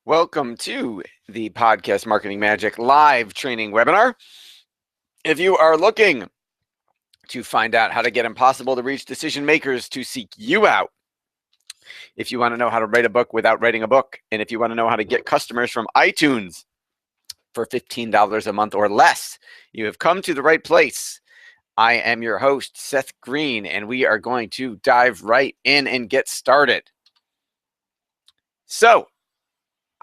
Welcome to the Podcast Marketing Magic live training webinar. If you are looking to find out how to get impossible to reach decision makers to seek you out, if you want to know how to write a book without writing a book, and if you want to know how to get customers from iTunes for $15 a month or less, you have come to the right place. I am your host, Seth Green, and we are going to dive right in and get started. So,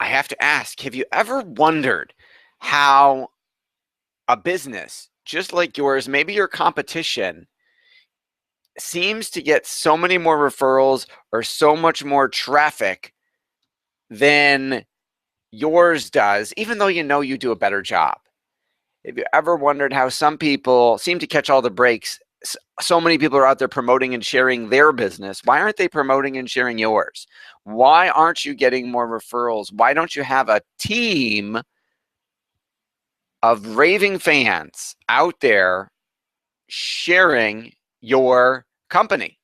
I have to ask, have you ever wondered how a business just like yours, maybe your competition, seems to get so many more referrals or so much more traffic than yours does, even though you know you do a better job? Have you ever wondered how some people seem to catch all the breaks? So many people are out there promoting and sharing their business. Why aren't they promoting and sharing yours? Why aren't you getting more referrals? Why don't you have a team of raving fans out there sharing your company?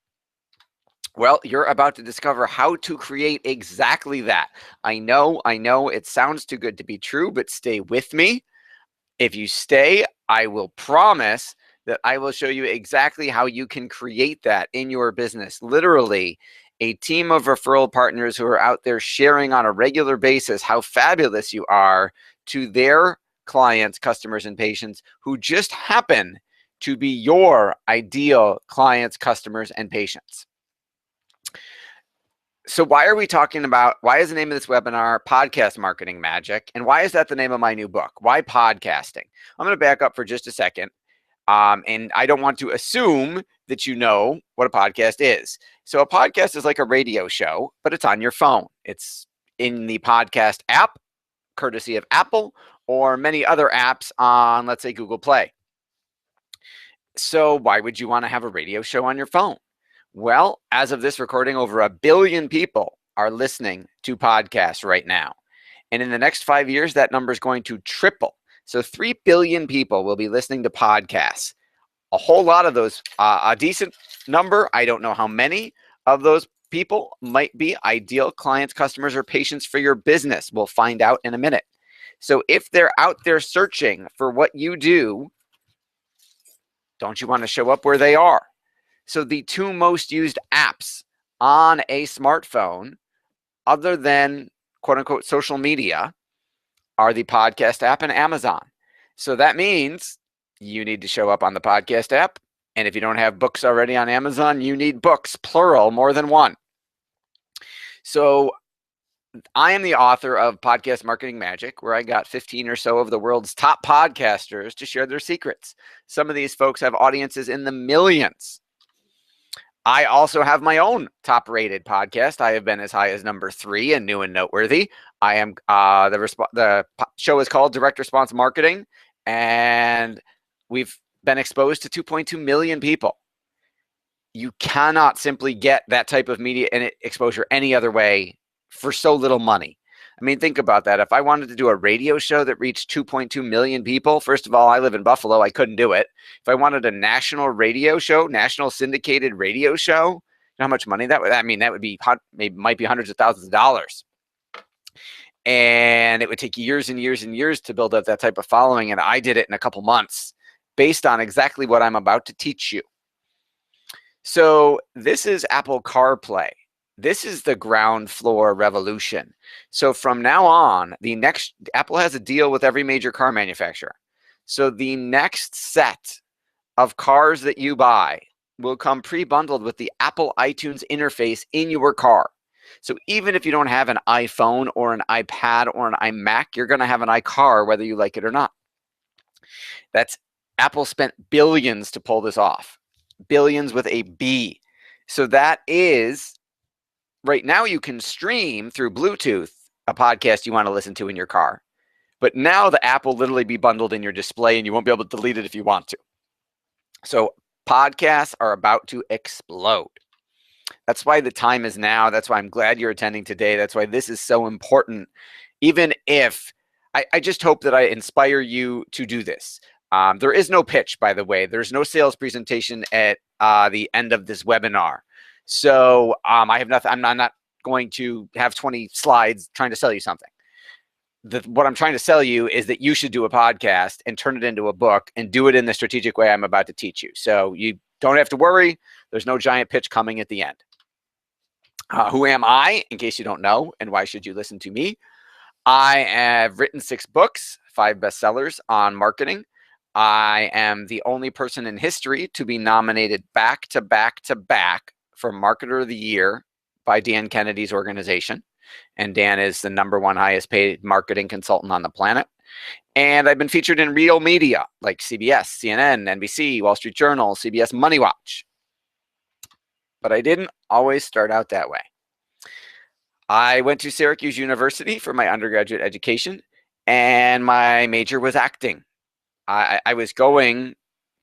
Well, you're about to discover how to create exactly that. I know it sounds too good to be true, but stay with me. If you stay, I will promise that I will show you exactly how you can create that in your business. Literally, a team of referral partners who are out there sharing on a regular basis how fabulous you are to their clients, customers, and patients who just happen to be your ideal clients, customers, and patients. So why are we talking about, why is the name of this webinar Podcast Marketing Magic? And why is that the name of my new book? Why podcasting? I'm going to back up for just a second. And I don't want to assume that you know what a podcast is. So a podcast is like a radio show, but it's on your phone. It's in the podcast app, courtesy of Apple, or many other apps on, let's say, Google Play. So why would you want to have a radio show on your phone? Well, as of this recording, over 1 billion people are listening to podcasts right now. And in the next 5 years, that number is going to triple. So 3 billion people will be listening to podcasts. A whole lot of those, a decent number, I don't know how many of those people might be ideal clients, customers, or patients for your business. We'll find out in a minute. So if they're out there searching for what you do, don't you want to show up where they are? So the two most used apps on a smartphone, other than quote unquote social media, are the podcast app and Amazon. So that means you need to show up on the podcast app. And if you don't have books already on Amazon, you need books, plural, more than one. So I am the author of Podcast Marketing Magic, where I got 15 or so of the world's top podcasters to share their secrets. Some of these folks have audiences in the millions. I also have my own top-rated podcast. I have been as high as number 3 and new and noteworthy. I am the show is called Direct Response Marketing, and we've been exposed to 2.2 million people. You cannot simply get that type of media and exposure any other way for so little money. I mean, think about that. If I wanted to do a radio show that reached 2.2 million people, first of all, I live in Buffalo. I couldn't do it. If I wanted a national radio show, national syndicated radio show, you know how much money that would, I mean, that would be, might be hundreds of thousands of dollars. And it would take years and years and years to build up that type of following. And I did it in a couple months based on exactly what I'm about to teach you. So this is Apple CarPlay. This is the ground floor revolution. So from now on, Apple has a deal with every major car manufacturer. So the next set of cars that you buy will come pre-bundled with the Apple iTunes interface in your car. So even if you don't have an iPhone or an iPad or an iMac, you're going to have an iCar whether you like it or not. Apple spent billions to pull this off. Billions with a B. So that is, right now you can stream through Bluetooth a podcast you want to listen to in your car. But now the app will literally be bundled in your display and you won't be able to delete it if you want to. So podcasts are about to explode. That's why the time is now. That's why I'm glad you're attending today. That's why this is so important. Even if, I just hope that I inspire you to do this. There is no pitch, by the way. There's no sales presentation at the end of this webinar. So I have nothing. I'm not going to have 20 slides trying to sell you something. what I'm trying to sell you is that you should do a podcast and turn it into a book and do it in the strategic way I'm about to teach you. So you don't have to worry. There's no giant pitch coming at the end. Who am I, in case you don't know, and why should you listen to me? I have written 6 books, 5 bestsellers on marketing. I am the only person in history to be nominated back to back to back for Marketer of the Year by Dan Kennedy's organization. And Dan is the #1 highest paid marketing consultant on the planet. And I've been featured in real media like CBS, CNN, NBC, Wall Street Journal, CBS Money Watch. But I didn't always start out that way. I went to Syracuse University for my undergraduate education, and my major was acting. I was going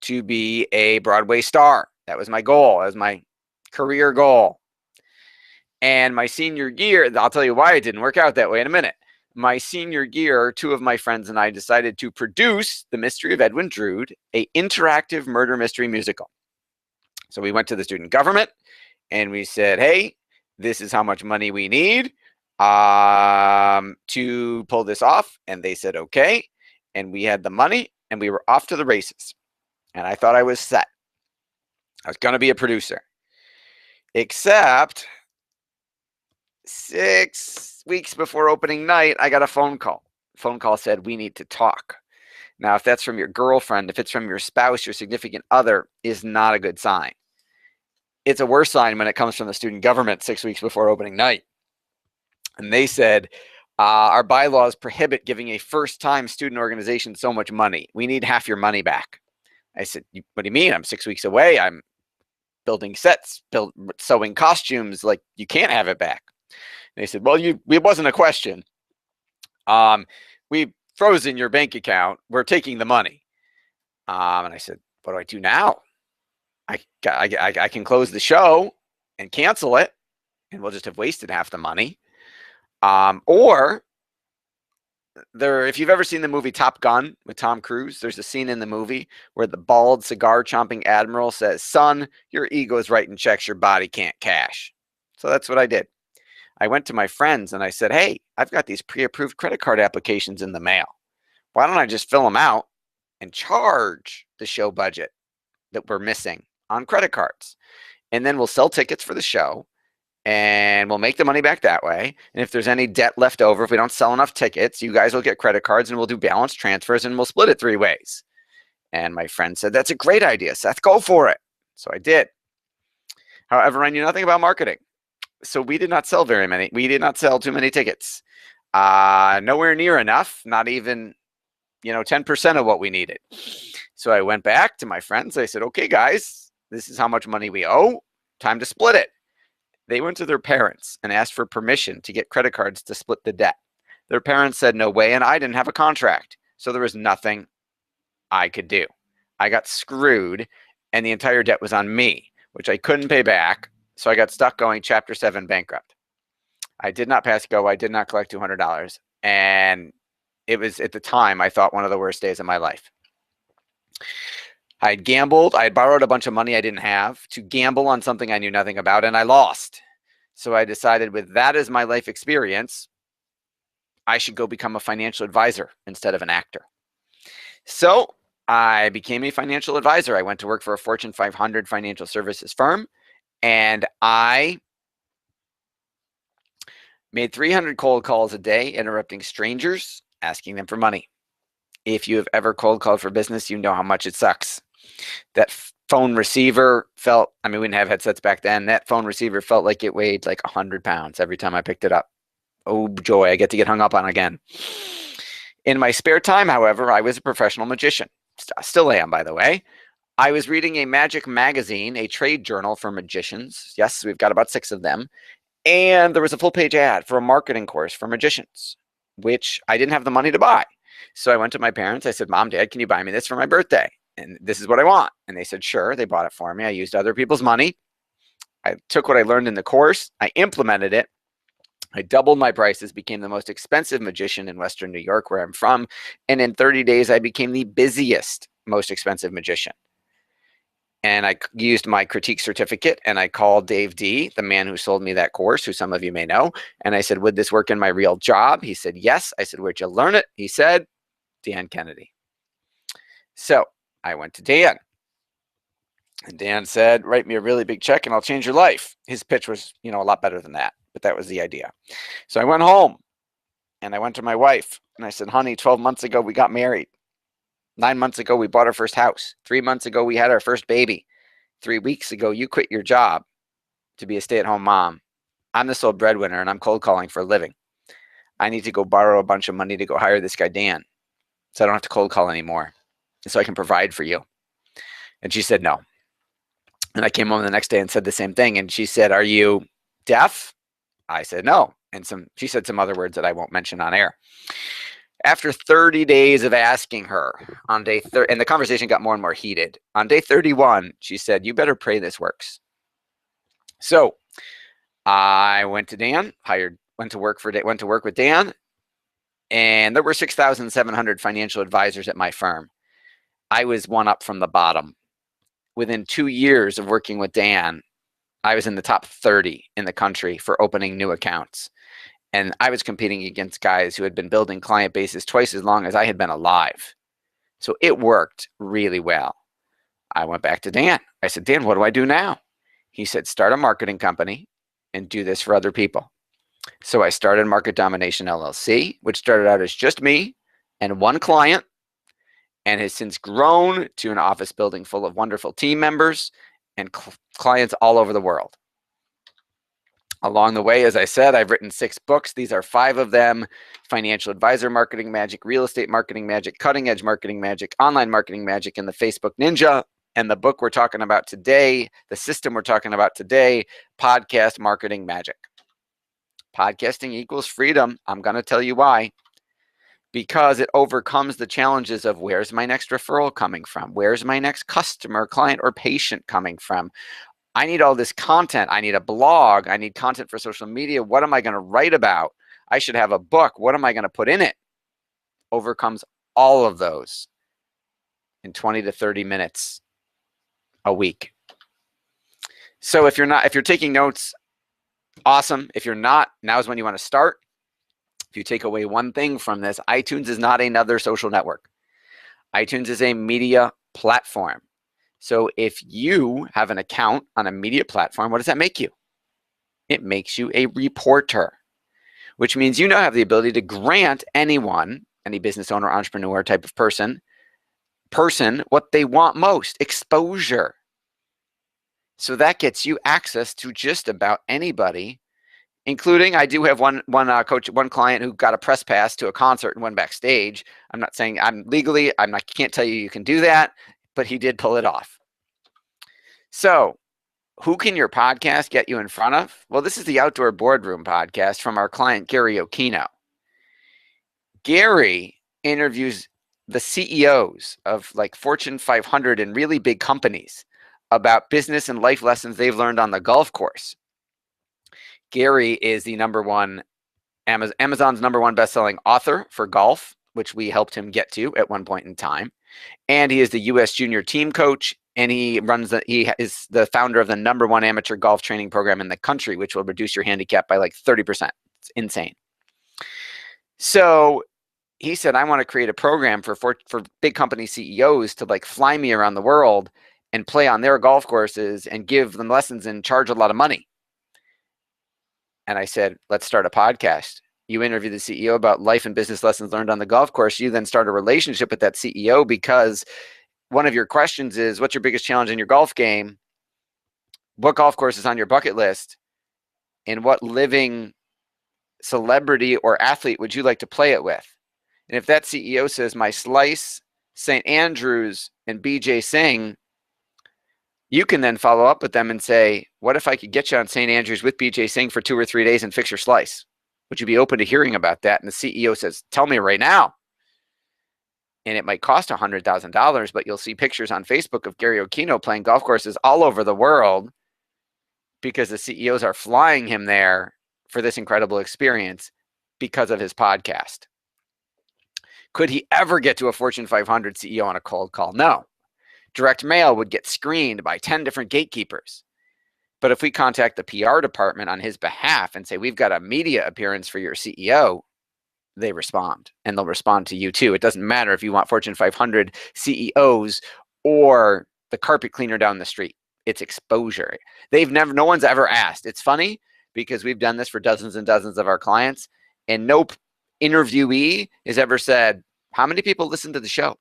to be a Broadway star. That was my goal. That was my career goal. And my senior year, I'll tell you why it didn't work out that way in a minute. My senior year, 2 of my friends and I decided to produce The Mystery of Edwin Drood, an interactive murder mystery musical. So we went to the student government and we said, hey, this is how much money we need to pull this off. And they said, okay. And we had the money and we were off to the races. And I thought I was set. I was going to be a producer. Except 6 weeks before opening night, I got a phone call. Phone call said, we need to talk. Now, if that's from your girlfriend, if it's from your spouse, your significant other, is not a good sign. It's a worse sign when it comes from the student government 6 weeks before opening night. And they said, our bylaws prohibit giving a first-time student organization so much money. We need half your money back. I said, what do you mean? I'm 6 weeks away. I'm building sets, sewing costumes. Like, you can't have it back. And they said, well, it wasn't a question. We've frozen your bank account. We're taking the money. And I said, what do I do now? I can close the show and cancel it, and we'll just have wasted half the money. Or if you've ever seen the movie Top Gun with Tom Cruise, there's a scene in the movie where the bald cigar chomping admiral says, son, your ego is writing checks your body can't cash. So that's what I did. I went to my friends and I said, hey, I've got these pre-approved credit card applications in the mail. Why don't I just fill them out and charge the show budget that we're missing on credit cards? And then we'll sell tickets for the show and we'll make the money back that way. And if there's any debt left over, if we don't sell enough tickets, you guys will get credit cards and we'll do balance transfers and we'll split it 3 ways. And my friend said, that's a great idea, Seth, go for it. So I did. However, I knew nothing about marketing. So we did not sell very many. We did not sell too many tickets. Nowhere near enough, not even 10% of what we needed. So I went back to my friends. I said, okay, guys, this is how much money we owe. Time to split it. They went to their parents and asked for permission to get credit cards to split the debt. Their parents said no way, and I didn't have a contract. So there was nothing I could do. I got screwed, and the entire debt was on me, which I couldn't pay back. So I got stuck going Chapter 7 bankrupt. I did not pass go. I did not collect $200. And it was, at the time, I thought one of the worst days of my life. I had gambled. I had borrowed a bunch of money I didn't have to gamble on something I knew nothing about, and I lost. So I decided, with that as my life experience, I should go become a financial advisor instead of an actor. So I became a financial advisor. I went to work for a Fortune 500 financial services firm, and I made 300 cold calls a day, interrupting strangers, asking them for money. If you have ever cold called for business, you know how much it sucks. That phone receiver felt, we didn't have headsets back then. That phone receiver felt like it weighed like 100 pounds every time I picked it up. Oh, joy, I get to get hung up on again. In my spare time, however, I was a professional magician. Still am, by the way. I was reading a magic magazine, a trade journal for magicians. Yes, we've got about 6 of them. And there was a full-page ad for a marketing course for magicians, which I didn't have the money to buy. So I went to my parents. I said, Mom, Dad, can you buy me this for my birthday? And this is what I want. And they said, sure. They bought it for me. I used other people's money. I took what I learned in the course. I implemented it. I doubled my prices, became the most expensive magician in Western New York, where I'm from. And in 30 days, I became the busiest, most expensive magician. And I used my critique certificate and I called Dave D, the man who sold me that course, who some of you may know. And I said, would this work in my real job? He said, yes. I said, where'd you learn it? He said, Dan Kennedy. So I went to Dan. And Dan said, write me a really big check and I'll change your life. His pitch was, a lot better than that, but that was the idea. So I went home and I went to my wife and I said, honey, 12 months ago, we got married. 9 months ago, we bought our first house. 3 months ago, we had our first baby. 3 weeks ago, you quit your job to be a stay-at-home mom. I'm the sole breadwinner and I'm cold calling for a living. I need to go borrow a bunch of money to go hire this guy, Dan, so I don't have to cold call anymore, so I can provide for you. And she said, no. And I came home the next day and said the same thing. And she said, are you deaf? I said, no. And she said some other words that I won't mention on air. After 30 days of asking her on day 30, and the conversation got more and more heated. On day 31, she said, you better pray this works. So I went to Dan, went to work with Dan, and there were 6,700 financial advisors at my firm. I was one up from the bottom. Within 2 years of working with Dan, I was in the top 30 in the country for opening new accounts. And I was competing against guys who had been building client bases twice as long as I had been alive. So it worked really well. I went back to Dan. I said, Dan, what do I do now? He said, start a marketing company and do this for other people. So I started Market Domination LLC, which started out as just me and one client, and has since grown to an office building full of wonderful team members and clients all over the world. Along the way, as I said, I've written 6 books. These are 5 of them: Financial Advisor Marketing Magic, Real Estate Marketing Magic, Cutting Edge Marketing Magic, Online Marketing Magic, and the Facebook Ninja. And the book we're talking about today, the system we're talking about today, Podcast Marketing Magic. Podcasting equals freedom. I'm going to tell you why. Because it overcomes the challenges of where's my next referral coming from? Where's my next customer, client, or patient coming from? I need all this content. I need a blog. I need content for social media. What am I going to write about? I should have a book. What am I going to put in it? Overcomes all of those in 20 to 30 minutes a week. So if you're taking notes, awesome. If you're not, now's when you want to start. If you take away one thing from this, iTunes is not another social network. iTunes is a media platform. So if you have an account on a media platform, what does that make you? It makes you a reporter, which means you now have the ability to grant anyone, any business owner, entrepreneur type of person, what they want most: exposure. So that gets you access to just about anybody, including, I do have one client who got a press pass to a concert and went backstage. I'm not saying can't tell you can do that, but he did pull it off. So who can your podcast get you in front of? Well, this is the Outdoor Boardroom podcast from our client, Gary Okino. Gary interviews the CEOs of like Fortune 500 and really big companies about business and life lessons they've learned on the golf course. Gary is the Amazon's number one best-selling author for golf, which we helped him get to at one point in time. And he is the U.S. junior team coach, and he is the founder of the number one amateur golf training program in the country, which will reduce your handicap by like 30%. It's insane. So he said, I want to create a program for big company CEOs to like fly me around the world and play on their golf courses and give them lessons and charge a lot of money. And I said, let's start a podcast. You interview the CEO about life and business lessons learned on the golf course. You then start a relationship with that CEO because one of your questions is, what's your biggest challenge in your golf game? What golf course is on your bucket list? And what living celebrity or athlete would you like to play it with? And if that CEO says, my Slice, St. Andrews, and BJ Singh, you can then follow up with them and say, what if I could get you on St. Andrews with BJ Singh for 2 or 3 days and fix your slice? Would you be open to hearing about that? And the CEO says, tell me right now. And it might cost $100,000, but you'll see pictures on Facebook of Gary Okino playing golf courses all over the world because the CEOs are flying him there for this incredible experience because of his podcast. Could he ever get to a Fortune 500 CEO on a cold call? No, Direct mail would get screened by 10 different gatekeepers. But if we contact the PR department on his behalf and say, we've got a media appearance for your CEO, they respond, and they'll respond to you too. It doesn't matter if you want Fortune 500 CEOs or the carpet cleaner down the street. It's exposure. No one's ever asked. It's funny because we've done this for dozens and dozens of our clients, and no interviewee has ever said, how many people listen to the show?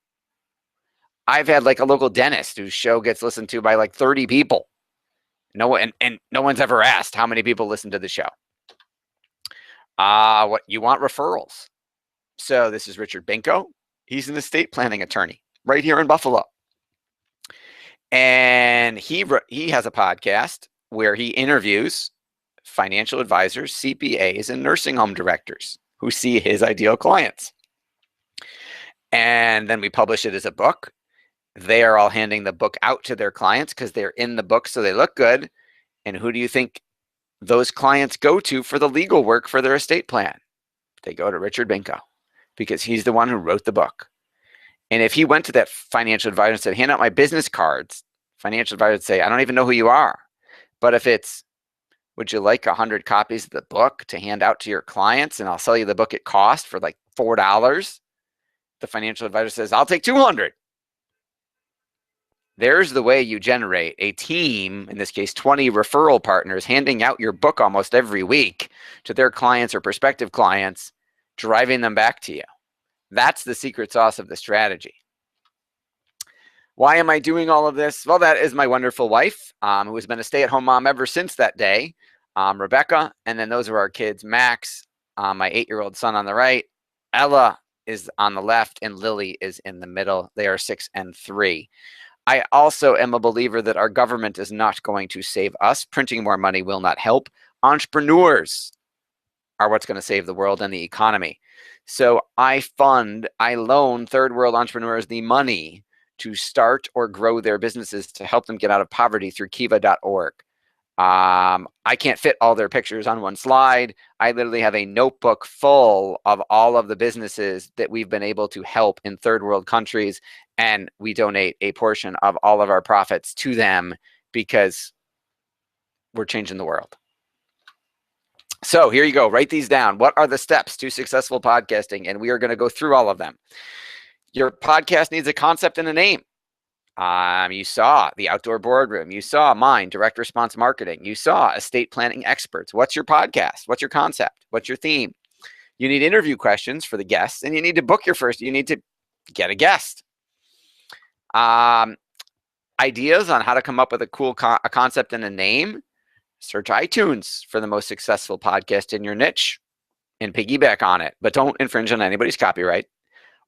I've had like a local dentist whose show gets listened to by like 30 people. No one, and no one's ever asked how many people listen to the show. What you want referrals. So this is Richard Binko. He's an estate planning attorney right here in Buffalo. And he has a podcast where he interviews financial advisors, CPAs, and nursing home directors who see his ideal clients. And then we publish it as a book. They are all handing the book out to their clients because they're in the book, so they look good. And who do you think those clients go to for the legal work for their estate plan? They go to Richard Binko because he's the one who wrote the book. And if he went to that financial advisor and said, hand out my business cards, financial advisor would say, I don't even know who you are. But if it's, would you like 100 copies of the book to hand out to your clients and I'll sell you the book at cost for like $4? The financial advisor says, I'll take 200. There's the way you generate a team, in this case, 20 referral partners, handing out your book almost every week to their clients or prospective clients, driving them back to you. That's the secret sauce of the strategy. Why am I doing all of this? Well, that is my wonderful wife, who has been a stay-at-home mom ever since that day, Rebecca, and then those are our kids, Max, my 8-year-old son on the right, Ella is on the left, and Lily is in the middle. They are 6 and 3. I also am a believer that our government is not going to save us. Printing more money will not help. Entrepreneurs are what's going to save the world and the economy. So I loan third world entrepreneurs the money to start or grow their businesses to help them get out of poverty through kiva.org. I can't fit all their pictures on one slide. I literally have a notebook full of all of the businesses that we've been able to help in third world countries, and we donate a portion of all of our profits to them because we're changing the world. So here you go. Write these down. What are the steps to successful podcasting? And we are going to go through all of them. Your podcast needs a concept and a name. You saw the Outdoor Boardroom. You saw mine, Direct Response Marketing. You saw Estate Planning Experts. What's your podcast? What's your concept? What's your theme? You need interview questions for the guests, and you need to book you need to get a guest. Ideas on how to come up with a cool a concept and a name. Search iTunes for the most successful podcast in your niche and piggyback on it, but don't infringe on anybody's copyright.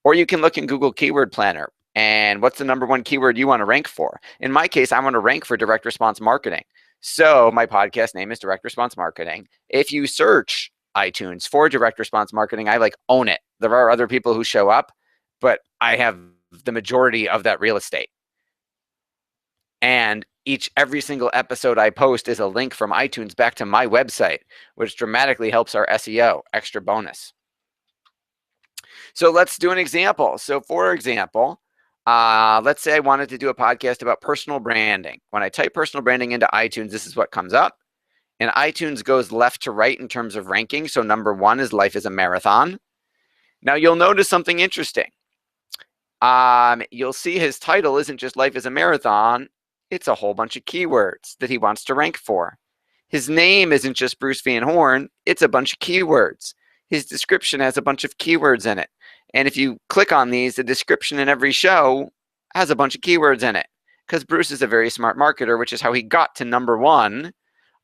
Or you can look in Google Keyword Planner. And what's the number one keyword you want to rank for? In my case, I want to rank for direct response marketing. So my podcast name is Direct Response Marketing. If you search iTunes for direct response marketing, I own it. There are other people who show up, but I have the majority of that real estate. And every single episode I post is a link from iTunes back to my website, which dramatically helps our SEO. Extra bonus. So let's do an example. So for example, let's say I wanted to do a podcast about personal branding. When I type personal branding into iTunes, this is what comes up. And iTunes goes left to right in terms of ranking. So number 1 is Life is a Marathon. Now you'll notice something interesting. You'll see his title isn't just Life is a Marathon. It's a whole bunch of keywords that he wants to rank for. His name isn't just Bruce Van Horn. It's a bunch of keywords. His description has a bunch of keywords in it. And if you click on these, the description in every show has a bunch of keywords in it because Bruce is a very smart marketer, which is how he got to number 1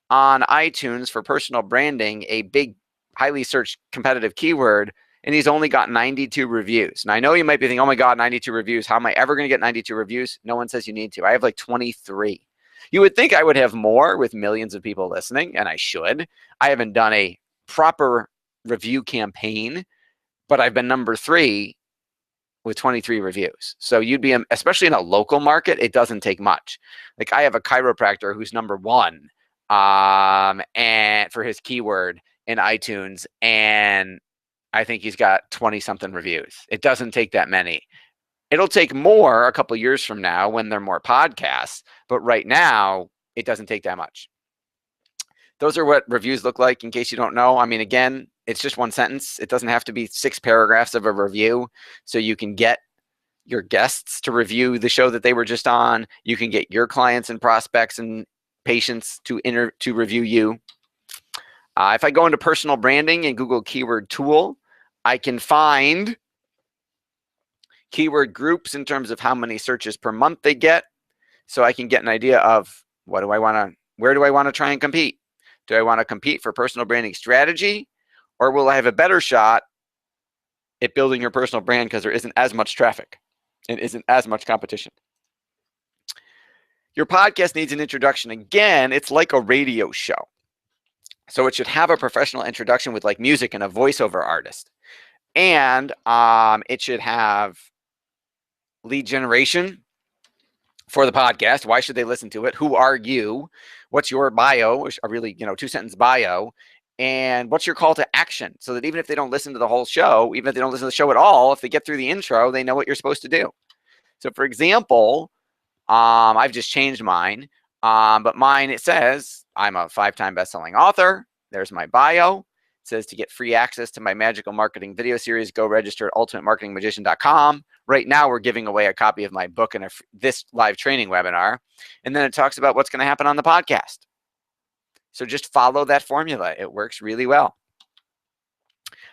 on iTunes for personal branding, a big, highly searched competitive keyword. And he's only got 92 reviews. Now, I know you might be thinking, oh my God, 92 reviews. How am I ever going to get 92 reviews? No one says you need to. I have 23. You would think I would have more with millions of people listening, and I should. I haven't done a proper review campaign, but I've been number 3 with 23 reviews. So you'd be, especially in a local market, it doesn't take much. I have a chiropractor who's number 1 and for his keyword in iTunes, and I think he's got 20 something reviews. It doesn't take that many. It'll take more a couple years from now when there are more podcasts, but right now it doesn't take that much. Those are what reviews look like, in case you don't know. I mean, again, it's just one sentence. It doesn't have to be 6 paragraphs of a review. So you can get your guests to review the show that they were just on. You can get your clients and prospects and patients to review you. If I go into personal branding and Google keyword tool, I can find keyword groups in terms of how many searches per month they get. So I can get an idea of where do I want to try and compete? Do I want to compete for personal branding strategy, or will I have a better shot at building your personal brand because there isn't as much traffic and isn't as much competition? Your podcast needs an introduction. Again, it's like a radio show. So it should have a professional introduction with like music and a voiceover artist. And it should have lead generation for the podcast. Why should they listen to it? Who are you? What's your bio? A really, 2-sentence bio. And what's your call to action? So that even if they don't listen to the whole show, even if they don't listen to the show at all, if they get through the intro, they know what you're supposed to do. So for example, I've just changed mine. But mine, it says, I'm a 5-time best-selling author. There's my bio. It says to get free access to my magical marketing video series, go register at ultimatemarketingmagician.com. Right now, we're giving away a copy of my book and this live training webinar. And then it talks about what's going to happen on the podcast. So just follow that formula. It works really well.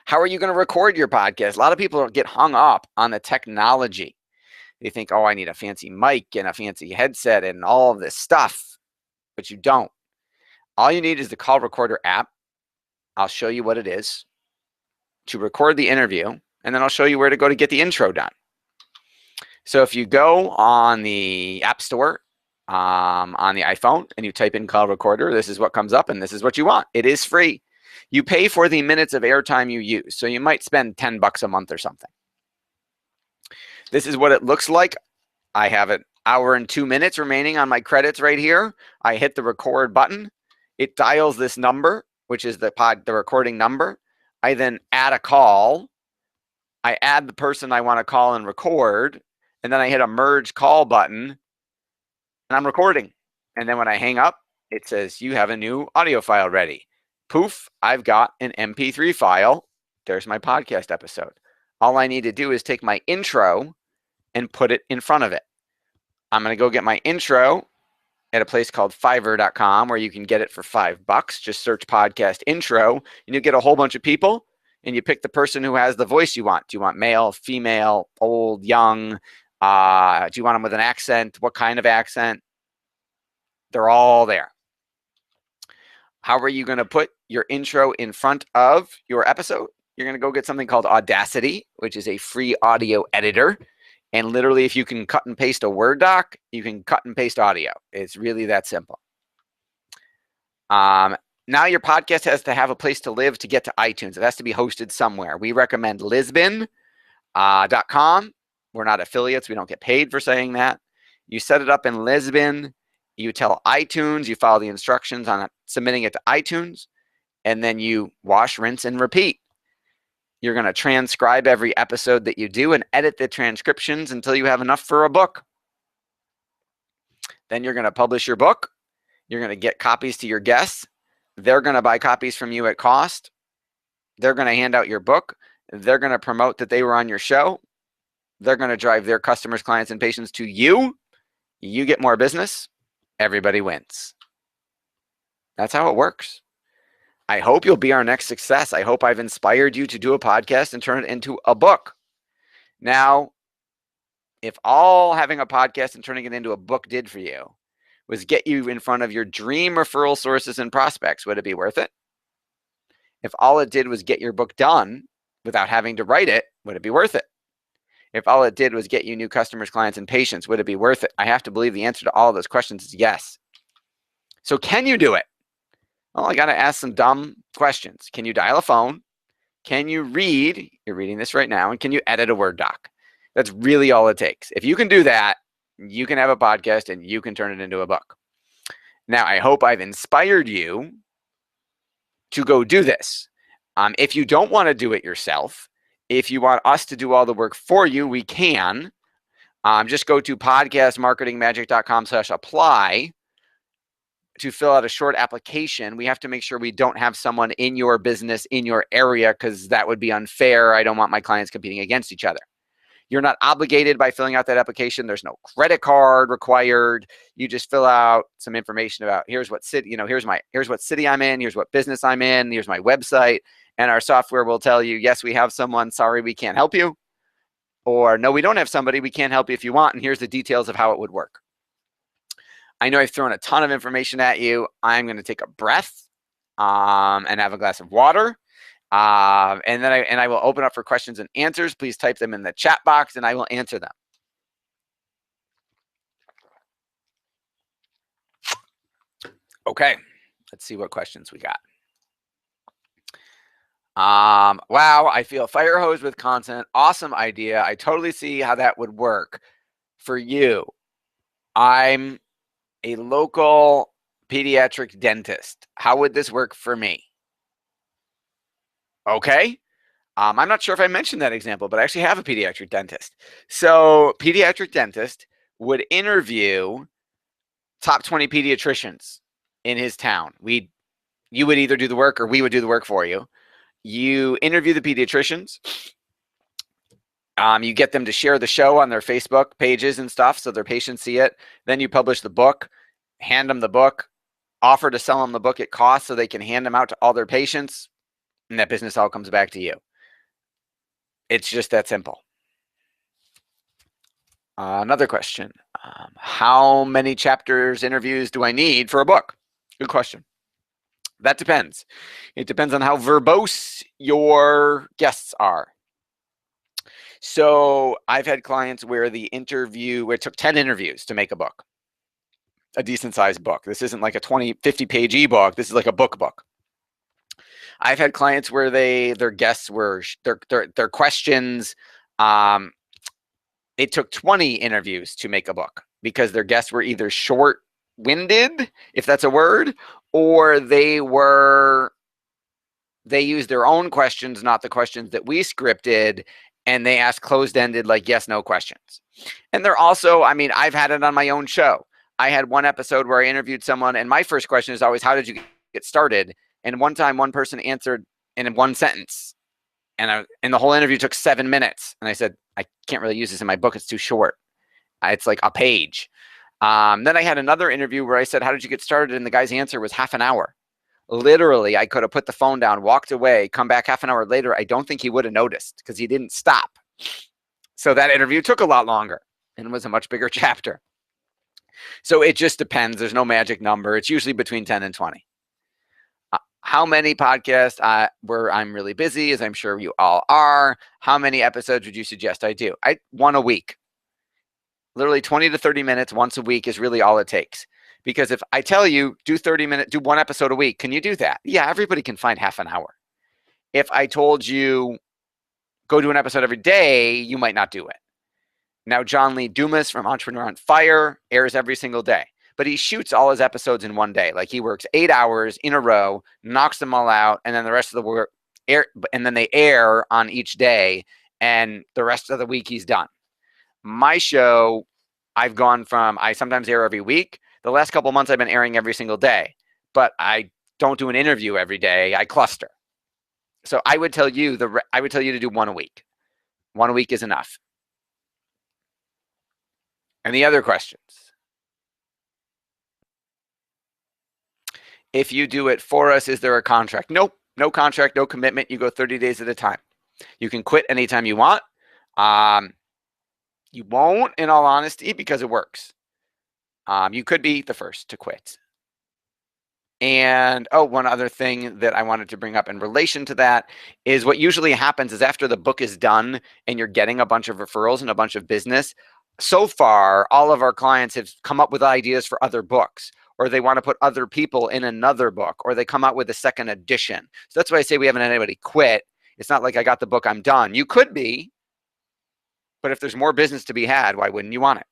How are you going to record your podcast? A lot of people get hung up on the technology. They think, oh, I need a fancy mic and a fancy headset and all of this stuff, but you don't. All you need is the Call Recorder app. I'll show you what it is to record the interview, and then I'll show you where to go to get the intro done. So if you go on the App Store on the iPhone and you type in Call Recorder, this is what comes up and this is what you want. It is free. You pay for the minutes of airtime you use. So you might spend $10 a month or something. This is what it looks like. I have an hour and 2 minutes remaining on my credits right here. I hit the record button. It dials this number, which is the recording number. I then add a call. I add the person I want to call and record, and then I hit a merge call button, and I'm recording. And then when I hang up, it says, you have a new audio file ready. Poof, I've got an MP3 file. There's my podcast episode. All I need to do is take my intro and put it in front of it. I'm going to go get my intro at a place called Fiverr.com where you can get it for $5. Just search podcast intro and you get a whole bunch of people and you pick the person who has the voice you want. Do you want male, female, old, young? Do you want them with an accent? What kind of accent? They're all there. How are you going to put your intro in front of your episode? You're going to go get something called Audacity, which is a free audio editor. And literally, if you can cut and paste a Word doc, you can cut and paste audio. It's really that simple. Now your podcast has to have a place to live to get to iTunes. It has to be hosted somewhere. We recommend Lisbon.com. We're not affiliates. We don't get paid for saying that. You set it up in Lisbon. You tell iTunes. You follow the instructions on submitting it to iTunes. And then you wash, rinse, and repeat. You're going to transcribe every episode that you do and edit the transcriptions until you have enough for a book. Then you're going to publish your book. You're going to get copies to your guests. They're going to buy copies from you at cost. They're going to hand out your book. They're going to promote that they were on your show. They're going to drive their customers, clients, and patients to you. You get more business. Everybody wins. That's how it works. I hope you'll be our next success. I hope I've inspired you to do a podcast and turn it into a book. Now, if all having a podcast and turning it into a book did for you was get you in front of your dream referral sources and prospects, would it be worth it? If all it did was get your book done without having to write it, would it be worth it? If all it did was get you new customers, clients, and patients, would it be worth it? I have to believe the answer to all of those questions is yes. So can you do it? Well, I got to ask some dumb questions. Can you dial a phone? Can you read? You're reading this right now. And can you edit a Word doc? That's really all it takes. If you can do that, you can have a podcast and you can turn it into a book. Now, I hope I've inspired you to go do this. If you don't want to do it yourself, if you want us to do all the work for you, we can. Just go to podcastmarketingmagic.com/apply to fill out a short application. We have to make sure we don't have someone in your business, in your area, because that would be unfair. I don't want my clients competing against each other. You're not obligated by filling out that application. There's no credit card required. You just fill out some information about here's what city, here's what city I'm in, here's what business I'm in, here's my website, and our software will tell you, yes, we have someone, sorry, we can't help you, or no, we don't have somebody, we can't help you if you want, and here's the details of how it would work. I know I've thrown a ton of information at you. I'm going to take a breath and have a glass of water. And then I will open up for questions and answers. Please type them in the chat box and I will answer them. Okay, let's see what questions we got. Wow, I feel fire hose with content. Awesome idea. I totally see how that would work for you. I'm a local pediatric dentist. How would this work for me? Okay. I'm not sure if I mentioned that example, but I actually have a pediatric dentist. So pediatric dentist would interview top 20 pediatricians in his town. You would either do the work or we would do the work for you. You interview the pediatricians. You get them to share the show on their Facebook pages and stuff so their patients see it. Then you publish the book, hand them the book, offer to sell them the book at cost so they can hand them out to all their patients, and that business all comes back to you. It's just that simple. Another question. How many chapters, interviews do I need for a book? Good question. That depends. It depends on how verbose your guests are. So I've had clients where it took 10 interviews to make a book, a decent sized book. This isn't like a 50 page ebook. This is like a book. I've had clients where their guests were, their questions, it took 20 interviews to make a book because their guests were either short-winded, if that's a word, or they used their own questions, not the questions that we scripted, and they asked closed-ended, like yes, no questions. And they're also, I've had it on my own show. I had one episode where I interviewed someone, and my first question is always, how did you get started? And one time, one person answered in one sentence, and the whole interview took 7 minutes. And I said, I can't really use this in my book. It's too short. It's like a page. Then I had another interview where I said, how did you get started? And the guy's answer was half an hour. Literally, I could have put the phone down, walked away, come back half an hour later. I don't think he would have noticed because he didn't stop. So that interview took a lot longer and was a much bigger chapter. So it just depends. There's no magic number. It's usually between 10 and 20. How many podcasts where I'm really busy, as I'm sure you all are, how many episodes would you suggest I do? One a week. Literally 20 to 30 minutes once a week is really all it takes. Because if I tell you, do 30 minutes, do one episode a week, can you do that? Yeah, everybody can find half an hour. If I told you, go do an episode every day, you might not do it. Now, John Lee Dumas from Entrepreneur on Fire airs every single day. But he shoots all his episodes in one day. Like he works 8 hours in a row, knocks them all out, and then the rest of the work and then they air on each day, and the rest of the week he's done. My show, I sometimes air every week. The last couple of months I've been airing every single day, but I don't do an interview every day. I cluster. So I would tell you to do one a week. One a week is enough. Any other questions? If you do it for us, is there a contract? Nope, no contract, no commitment. You go 30 days at a time. You can quit anytime you want. You won't, in all honesty, because it works. You could be the first to quit. And one other thing that I wanted to bring up in relation to that is what usually happens is after the book is done and you're getting a bunch of referrals and a bunch of business, so far, all of our clients have come up with ideas for other books, or they want to put other people in another book, or they come out with a second edition. So that's why I say we haven't had anybody quit. It's not like I got the book, I'm done. You could be, but if there's more business to be had, why wouldn't you want it?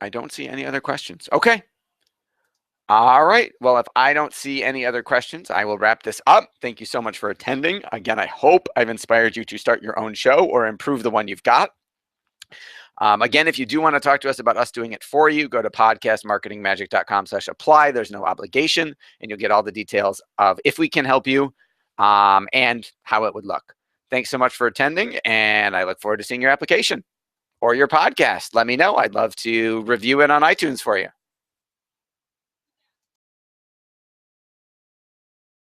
I don't see any other questions. Okay. All right. Well, if I don't see any other questions, I will wrap this up. Thank you so much for attending. Again, I hope I've inspired you to start your own show or improve the one you've got. Again, if you do want to talk to us about us doing it for you, go to podcastmarketingmagic.com/apply. There's no obligation, and you'll get all the details of if we can help you and how it would look. Thanks so much for attending, and I look forward to seeing your application or your podcast. Let me know. I'd love to review it on iTunes for you.